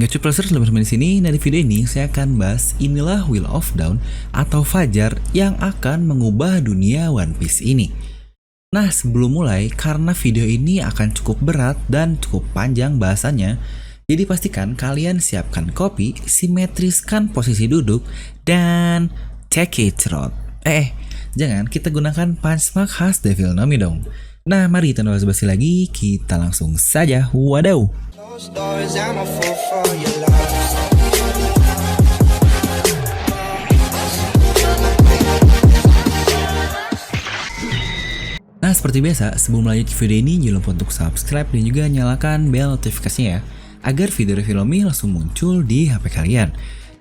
Gacha selamat di sini. Nah, di video ini saya akan bahas inilah Wheel of Dawn atau Fajar yang akan mengubah dunia One Piece ini. Nah, sebelum mulai, karena video ini akan cukup berat dan cukup panjang bahasannya, jadi pastikan kalian siapkan kopi, simetriskan posisi duduk, dan check it out. Jangan, kita gunakan punchmark khas Devil Nomi dong. Nah, mari tanpa basa-basi lagi, kita langsung saja. Wadaw! Nah, seperti biasa, sebelum lanjut video ini jangan lupa untuk subscribe dan juga nyalakan bel notifikasinya ya, agar video review Nomi langsung muncul di HP kalian.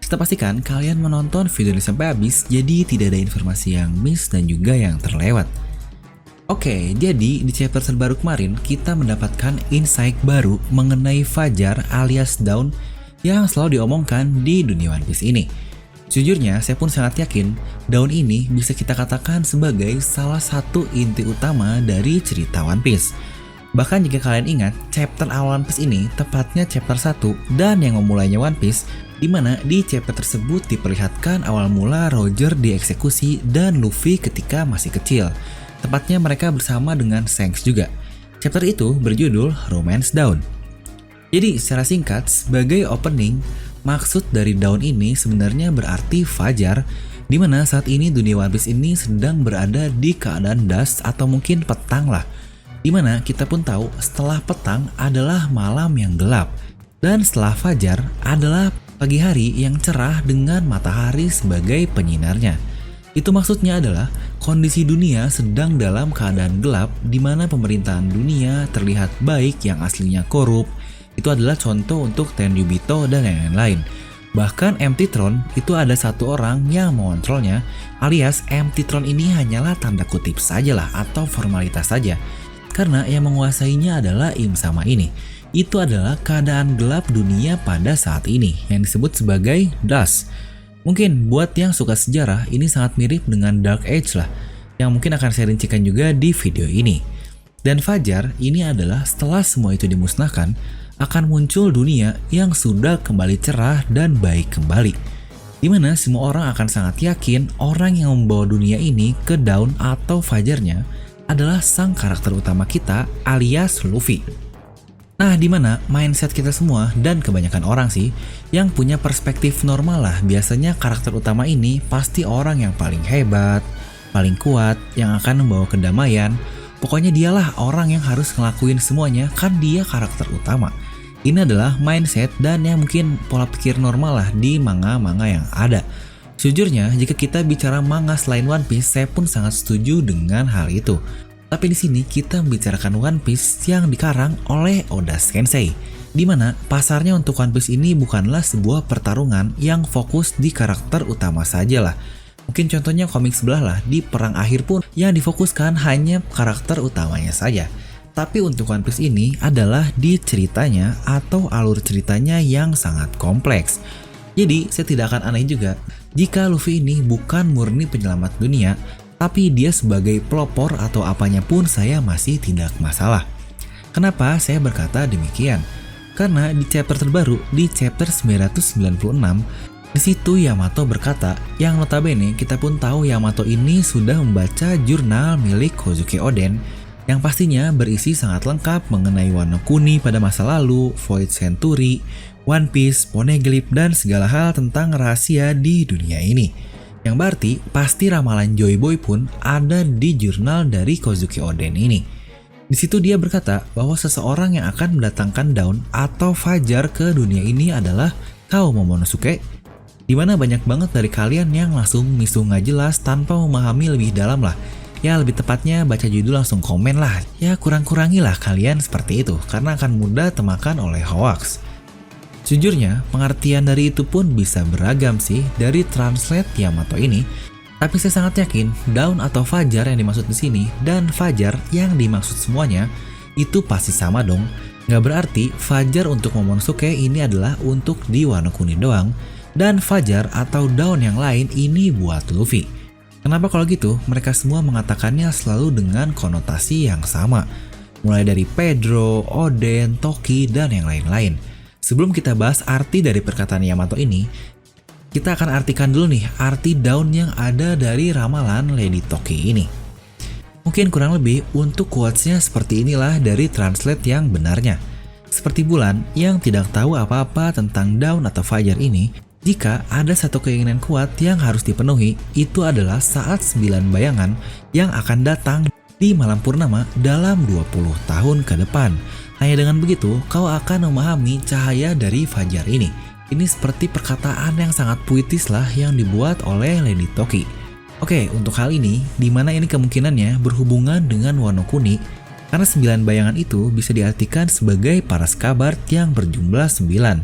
Serta pastikan kalian menonton video ini sampai habis, jadi tidak ada informasi yang miss dan juga yang terlewat. Oke, jadi di chapter terbaru kemarin kita mendapatkan insight baru mengenai Fajar alias Dawn yang selalu diomongkan di dunia One Piece ini. Sejujurnya, saya pun sangat yakin Dawn ini bisa kita katakan sebagai salah satu inti utama dari cerita One Piece. Bahkan jika kalian ingat, chapter awal One Piece ini tepatnya chapter 1 dan yang memulainya One Piece, dimana di chapter tersebut diperlihatkan awal mula Roger dieksekusi dan Luffy ketika masih kecil. Tepatnya mereka bersama dengan Shanks juga. Chapter itu berjudul Romance Dawn. Jadi secara singkat, sebagai opening, maksud dari Dawn ini sebenarnya berarti fajar, dimana saat ini dunia One Piece ini sedang berada di keadaan dusk atau mungkin petang lah. Dimana kita pun tahu setelah petang adalah malam yang gelap, dan setelah fajar adalah pagi hari yang cerah dengan matahari sebagai penyinarnya. Itu maksudnya adalah kondisi dunia sedang dalam keadaan gelap di mana pemerintahan dunia terlihat baik yang aslinya korup. Itu adalah contoh untuk Tenryubito dan lain-lain. Bahkan Empty Throne itu ada satu orang yang mengontrolnya, alias Empty Throne ini hanyalah tanda kutip sajalah atau formalitas saja. Karena yang menguasainya adalah Im Sama ini. Itu adalah keadaan gelap dunia pada saat ini yang disebut sebagai dusk. Mungkin buat yang suka sejarah ini sangat mirip dengan Dark Age lah, yang mungkin akan saya rincikan juga di video ini. Dan Fajar ini adalah setelah semua itu dimusnahkan, akan muncul dunia yang sudah kembali cerah dan baik kembali. Dimana semua orang akan sangat yakin orang yang membawa dunia ini ke Dawn atau Fajarnya adalah sang karakter utama kita alias Luffy. Nah, dimana mindset kita semua dan kebanyakan orang sih yang punya perspektif normal lah, biasanya karakter utama ini pasti orang yang paling hebat, paling kuat, yang akan membawa kedamaian. Pokoknya dialah orang yang harus ngelakuin semuanya, kan dia karakter utama. Ini adalah mindset dan yang mungkin pola pikir normal lah di manga-manga yang ada. Sejujurnya, jika kita bicara manga selain One Piece, saya pun sangat setuju dengan hal itu. Tapi di sini kita membicarakan One Piece yang dikarang oleh Oda Sensei, di mana pasarnya untuk One Piece ini bukanlah sebuah pertarungan yang fokus di karakter utama saja lah. Mungkin contohnya komik sebelah lah, di perang akhir pun yang difokuskan hanya karakter utamanya saja. Tapi untuk One Piece ini adalah di ceritanya atau alur ceritanya yang sangat kompleks. Jadi saya tidak akan aneh juga jika Luffy ini bukan murni penyelamat dunia, tapi dia sebagai pelopor atau apanya pun saya masih tidak masalah. Kenapa saya berkata demikian? Karena di chapter terbaru, di chapter 996, di situ Yamato berkata, yang notabene kita pun tahu Yamato ini sudah membaca jurnal milik Kozuki Oden, yang pastinya berisi sangat lengkap mengenai Wano Kuni pada masa lalu, Void Century, One Piece, Poneglyph, dan segala hal tentang rahasia di dunia ini. Yang berarti pasti ramalan Joy Boy pun ada di jurnal dari Kozuki Oden ini. Di situ dia berkata bahwa seseorang yang akan mendatangkan Dawn atau Fajar ke dunia ini adalah Kao Momonosuke, dimana banyak banget dari kalian yang langsung misuh nggak jelas tanpa memahami lebih dalam lah. Ya lebih tepatnya baca judul langsung komen lah. Ya kurang-kurangilah kalian seperti itu karena akan mudah termakan oleh hoax. Sejujurnya, pengertian dari itu pun bisa beragam sih dari translate Yamato ini. Tapi saya sangat yakin Dawn atau Fajar yang dimaksud di sini dan Fajar yang dimaksud semuanya itu pasti sama dong. Nggak berarti Fajar untuk Momonosuke ini adalah untuk di Wano Kuni doang, dan Fajar atau Dawn yang lain ini buat Luffy. Kenapa kalau gitu? Mereka semua mengatakannya selalu dengan konotasi yang sama. Mulai dari Pedro, Oden, Toki, dan yang lain-lain. Sebelum kita bahas arti dari perkataan Yamato ini, kita akan artikan dulu nih arti daun yang ada dari ramalan Lady Toki ini. Mungkin kurang lebih untuk quotes-nya seperti inilah dari translate yang benarnya. Seperti bulan yang tidak tahu apa-apa tentang daun atau fajar ini, jika ada satu keinginan kuat yang harus dipenuhi, itu adalah saat 9 bayangan yang akan datang di malam purnama dalam 20 tahun ke depan. Hanya dengan begitu, kau akan memahami cahaya dari fajar ini. Ini seperti perkataan yang sangat puitis lah yang dibuat oleh Lady Toki. Oke, untuk hal ini, di mana ini kemungkinannya berhubungan dengan Wano Kuni, karena 9 bayangan itu bisa diartikan sebagai paras kabar yang berjumlah 9.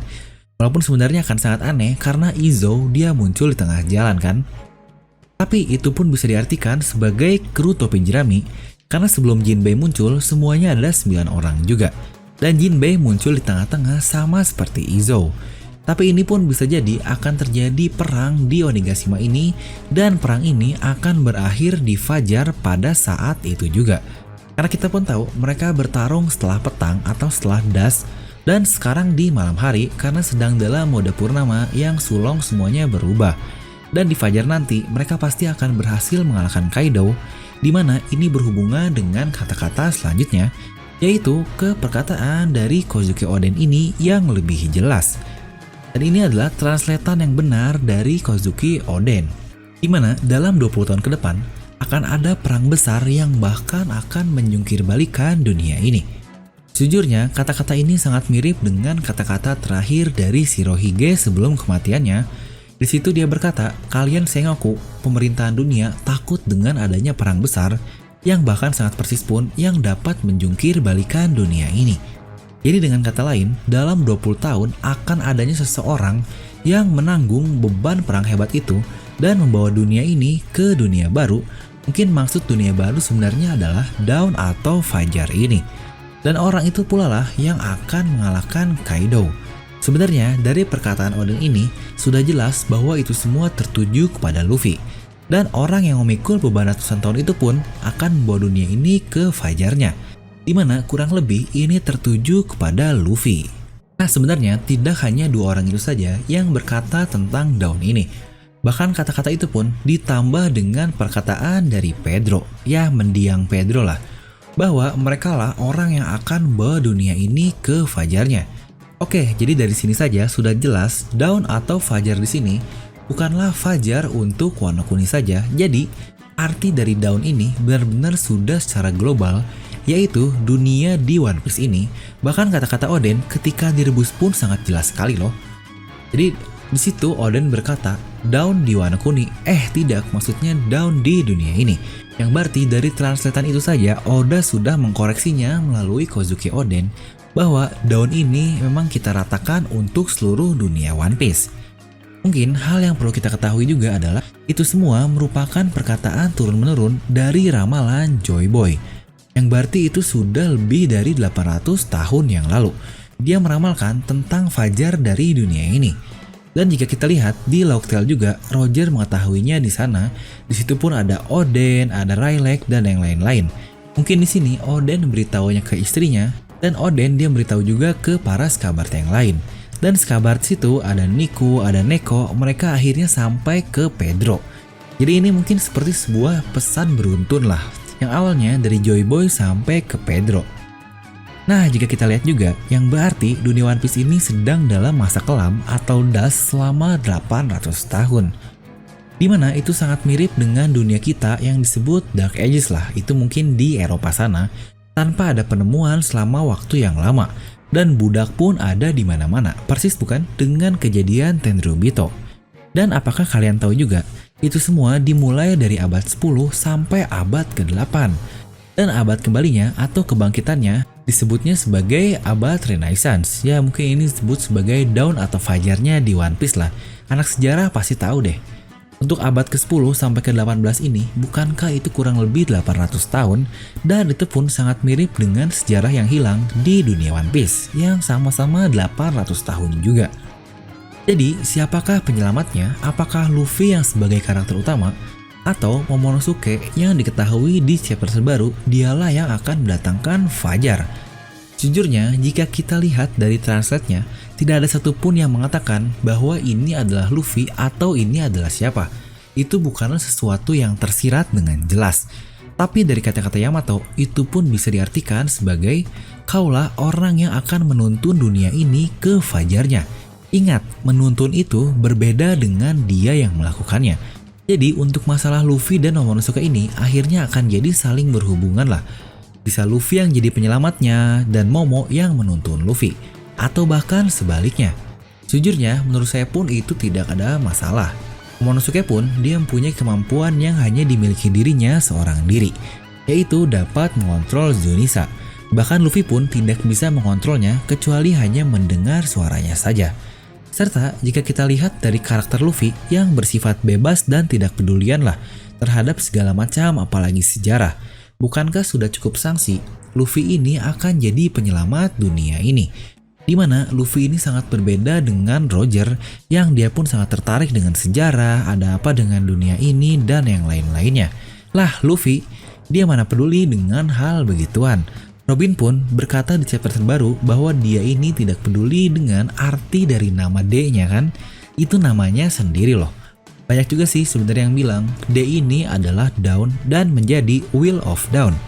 Walaupun sebenarnya akan sangat aneh karena Izo dia muncul di tengah jalan kan. Tapi itu pun bisa diartikan sebagai kru topi jerami, karena sebelum Jinbei muncul semuanya ada 9 orang juga. Dan Jinbei muncul di tengah-tengah sama seperti Izo. Tapi ini pun bisa jadi akan terjadi perang di Onigashima ini, dan perang ini akan berakhir di fajar pada saat itu juga. Karena kita pun tahu mereka bertarung setelah petang atau setelah dusk, dan sekarang di malam hari karena sedang dalam mode purnama yang sulong semuanya berubah. Dan di fajar nanti mereka pasti akan berhasil mengalahkan Kaido, di mana ini berhubungan dengan kata-kata selanjutnya, yaitu ke perkataan dari Kozuki Oden ini yang lebih jelas. Dan ini adalah translatean yang benar dari Kozuki Oden, di mana dalam 20 tahun ke depan akan ada perang besar yang bahkan akan menjungkir balikan dunia ini. Sejujurnya, kata-kata ini sangat mirip dengan kata-kata terakhir dari Shirohige sebelum kematiannya. Di situ dia berkata, kalian Sengoku, pemerintahan dunia takut dengan adanya perang besar yang bahkan sangat persis pun yang dapat menjungkir balikan dunia ini. Jadi dengan kata lain, dalam 20 tahun akan adanya seseorang yang menanggung beban perang hebat itu dan membawa dunia ini ke dunia baru. Mungkin maksud dunia baru sebenarnya adalah daun atau fajar ini. Dan orang itu pula lah yang akan mengalahkan Kaido. Sebenarnya dari perkataan Oden ini sudah jelas bahwa itu semua tertuju kepada Luffy. Dan orang yang memikul beban ratusan tahun itu pun akan membawa dunia ini ke fajarnya, di mana kurang lebih ini tertuju kepada Luffy. Nah sebenarnya tidak hanya 2 orang itu saja yang berkata tentang daun ini. Bahkan kata-kata itu pun ditambah dengan perkataan dari Pedro, ya mendiang Pedro lah, bahwa mereka lah orang yang akan membawa dunia ini ke fajarnya. Oke, jadi dari sini saja sudah jelas daun atau fajar di sini bukanlah fajar untuk Wano Kuni saja. Jadi arti dari daun ini benar-benar sudah secara global, yaitu dunia di One Piece ini. Bahkan kata-kata Oden ketika direbus pun sangat jelas sekali loh. Jadi di situ Oden berkata daun di Wano Kuni, tidak, maksudnya daun di dunia ini. Yang berarti dari translatean itu saja Oda sudah mengkoreksinya melalui Kozuki Oden bahwa daun ini memang kita ratakan untuk seluruh dunia One Piece. Mungkin hal yang perlu kita ketahui juga adalah itu semua merupakan perkataan turun-menurun dari ramalan Joy Boy, yang berarti itu sudah lebih dari 800 tahun yang lalu. Dia meramalkan tentang fajar dari dunia ini. Dan jika kita lihat di Locktail juga, Roger mengetahuinya di sana. Di situ pun ada Oden, ada Rayleigh dan yang lain-lain. Mungkin di sini Oden memberitahunya ke istrinya, dan Oden dia memberitahu juga ke para Skabart yang lain. Dan Skabart situ ada Nico, ada Neko, mereka akhirnya sampai ke Pedro. Jadi ini mungkin seperti sebuah pesan beruntun lah, yang awalnya dari Joy Boy sampai ke Pedro. Nah, jika kita lihat juga, yang berarti dunia One Piece ini sedang dalam masa kelam atau dusk selama 800 tahun. Dimana itu sangat mirip dengan dunia kita yang disebut Dark Ages lah, itu mungkin di Eropa sana, tanpa ada penemuan selama waktu yang lama. Dan budak pun ada di mana-mana, persis bukan dengan kejadian Tenryubito. Dan apakah kalian tahu juga, itu semua dimulai dari abad 10 sampai abad ke-8. Dan abad kembalinya atau kebangkitannya disebutnya sebagai abad Renaissance. Ya mungkin ini disebut sebagai daun atau fajarnya di One Piece lah. Anak sejarah pasti tahu deh. Untuk abad ke-10 sampai ke-18 ini, bukankah itu kurang lebih 800 tahun? Dan itu pun sangat mirip dengan sejarah yang hilang di dunia One Piece yang sama-sama 800 tahun juga. Jadi, siapakah penyelamatnya? Apakah Luffy yang sebagai karakter utama? Atau Momonosuke yang diketahui di chapter terbaru dialah yang akan mendatangkan fajar? Sejujurnya, jika kita lihat dari translate-nya, tidak ada satupun yang mengatakan bahwa ini adalah Luffy atau ini adalah siapa. Itu bukanlah sesuatu yang tersirat dengan jelas. Tapi dari kata-kata Yamato, itu pun bisa diartikan sebagai kaulah orang yang akan menuntun dunia ini ke fajarnya. Ingat, menuntun itu berbeda dengan dia yang melakukannya. Jadi untuk masalah Luffy dan Momonosuke ini akhirnya akan jadi saling berhubungan lah. Bisa Luffy yang jadi penyelamatnya dan Momo yang menuntun Luffy. Atau bahkan sebaliknya. Sejujurnya menurut saya pun itu tidak ada masalah. Momonosuke pun dia mempunyai kemampuan yang hanya dimiliki dirinya seorang diri, yaitu dapat mengontrol Zunisa. Bahkan Luffy pun tidak bisa mengontrolnya kecuali hanya mendengar suaranya saja. Serta jika kita lihat dari karakter Luffy yang bersifat bebas dan tidak pedulian lah terhadap segala macam apalagi sejarah, bukankah sudah cukup sanksi Luffy ini akan jadi penyelamat dunia ini? Dimana Luffy ini sangat berbeda dengan Roger yang dia pun sangat tertarik dengan sejarah, ada apa dengan dunia ini dan yang lain-lainnya. Lah Luffy, dia mana peduli dengan hal begituan. Robin pun berkata di chapter terbaru bahwa dia ini tidak peduli dengan arti dari nama D-nya kan. Itu namanya sendiri loh. Banyak juga sih sebenarnya yang bilang D ini adalah Dawn dan menjadi Will of Dawn.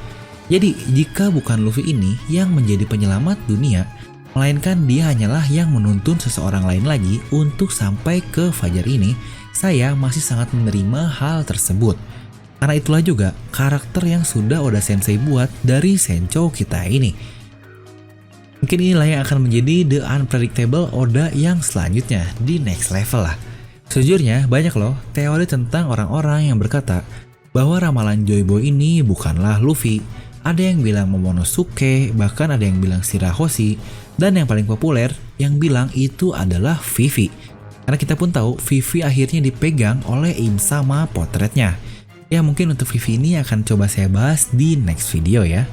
Jadi jika bukan Luffy ini yang menjadi penyelamat dunia, melainkan dia hanyalah yang menuntun seseorang lain lagi untuk sampai ke fajar ini, saya masih sangat menerima hal tersebut. Karena itulah juga karakter yang sudah Oda Sensei buat dari Senchou kita ini. Mungkin inilah yang akan menjadi the unpredictable Oda yang selanjutnya di next level lah. Sejujurnya banyak loh teori tentang orang-orang yang berkata bahwa ramalan Joy Boy ini bukanlah Luffy. Ada yang bilang Momonosuke, bahkan ada yang bilang Shirahoshi, dan yang paling populer yang bilang itu adalah Vivi. Karena kita pun tahu Vivi akhirnya dipegang oleh Im sama potretnya. Ya mungkin untuk Vivi ini akan coba saya bahas di next video ya.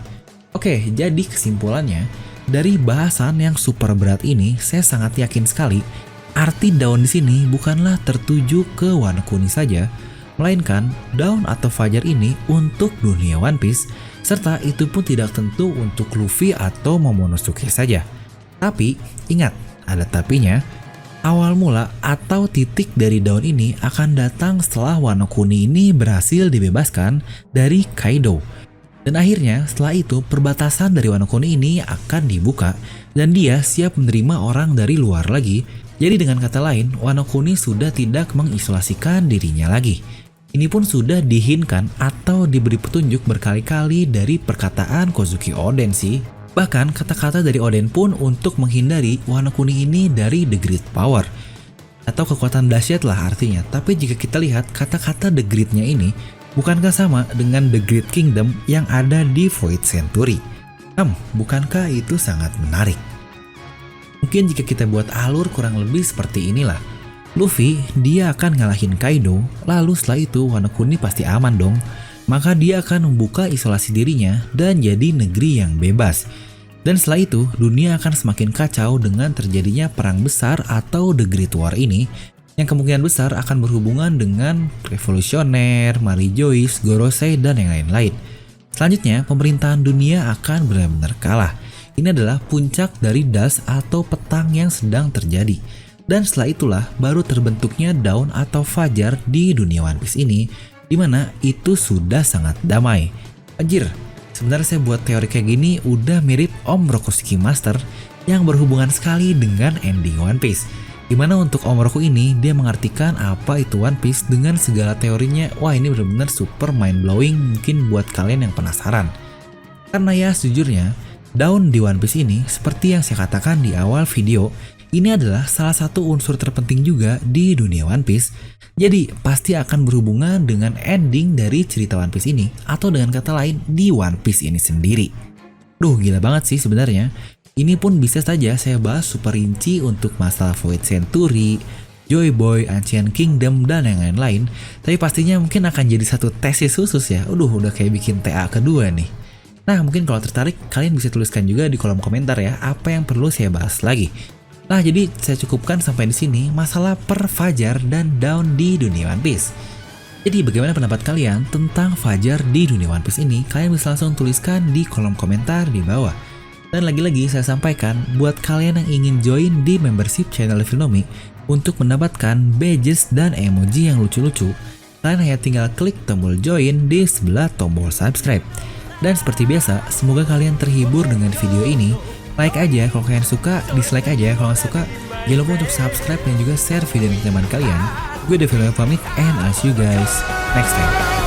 Oke, jadi kesimpulannya dari bahasan yang super berat ini saya sangat yakin sekali arti Dawn di sini bukanlah tertuju ke Wano Kuni saja, melainkan Dawn atau Fajar ini untuk dunia One Piece, serta itu pun tidak tentu untuk Luffy atau Momonosuke saja. Tapi ingat, ada tapinya, awal mula atau titik dari Dawn ini akan datang setelah Wano Kuni ini berhasil dibebaskan dari Kaido. Dan akhirnya setelah itu perbatasan dari Wano Kuni ini akan dibuka dan dia siap menerima orang dari luar lagi. Jadi dengan kata lain, Wano Kuni sudah tidak mengisolasikan dirinya lagi. Ini pun sudah dihinkan atau diberi petunjuk berkali-kali dari perkataan Kozuki Oden sih. Bahkan kata-kata dari Oden pun untuk menghindari Wano Kuni ini dari The Great Power atau kekuatan dahsyat lah artinya. Tapi jika kita lihat kata-kata The Great-nya ini bukankah sama dengan The Great Kingdom yang ada di Void Century? Bukankah itu sangat menarik? Mungkin jika kita buat alur kurang lebih seperti inilah. Luffy, dia akan ngalahin Kaido, lalu setelah itu Wano Kuni pasti aman dong. Maka dia akan membuka isolasi dirinya dan jadi negeri yang bebas. Dan setelah itu, dunia akan semakin kacau dengan terjadinya perang besar atau The Great War ini, yang kemungkinan besar akan berhubungan dengan revolusioner, Mary Joyce, Gorosei, dan yang lain-lain. Selanjutnya, pemerintahan dunia akan benar-benar kalah. Ini adalah puncak dari das atau petang yang sedang terjadi. Dan setelah itulah baru terbentuknya Dawn atau Fajar di dunia One Piece ini, dimana itu sudah sangat damai. Anjir, sebenarnya saya buat teori kayak gini udah mirip Om Rokushiki Master yang berhubungan sekali dengan ending One Piece. Dimana untuk Om Roku ini dia mengartikan apa itu One Piece dengan segala teorinya. Wah, ini benar-benar super mind blowing mungkin buat kalian yang penasaran. Karena ya sejujurnya Dawn di One Piece ini seperti yang saya katakan di awal video, ini adalah salah satu unsur terpenting juga di dunia One Piece. Jadi pasti akan berhubungan dengan ending dari cerita One Piece ini, atau dengan kata lain di One Piece ini sendiri. Duh, gila banget sih sebenarnya. Ini pun bisa saja saya bahas super rinci untuk masalah Void Century, Joy Boy, Ancient Kingdom, dan yang lain-lain. Tapi pastinya mungkin akan jadi satu tesis khusus ya. Udah kayak bikin TA kedua nih. Nah, mungkin kalau tertarik kalian bisa tuliskan juga di kolom komentar ya apa yang perlu saya bahas lagi. Nah, jadi saya cukupkan sampai di sini masalah per Fajar dan Dawn di dunia One Piece. Jadi bagaimana pendapat kalian tentang Fajar di dunia One Piece ini? Kalian bisa langsung tuliskan di kolom komentar di bawah. Dan lagi-lagi saya sampaikan, buat kalian yang ingin join di membership channel Filnomi untuk mendapatkan badges dan emoji yang lucu-lucu, kalian hanya tinggal klik tombol join di sebelah tombol subscribe. Dan seperti biasa, semoga kalian terhibur dengan video ini. Like aja kalau kalian suka, dislike aja kalau nggak suka. Jangan lupa untuk subscribe dan juga share video ini ke teman kalian. Gue Devil pamit and I'll see you guys next time.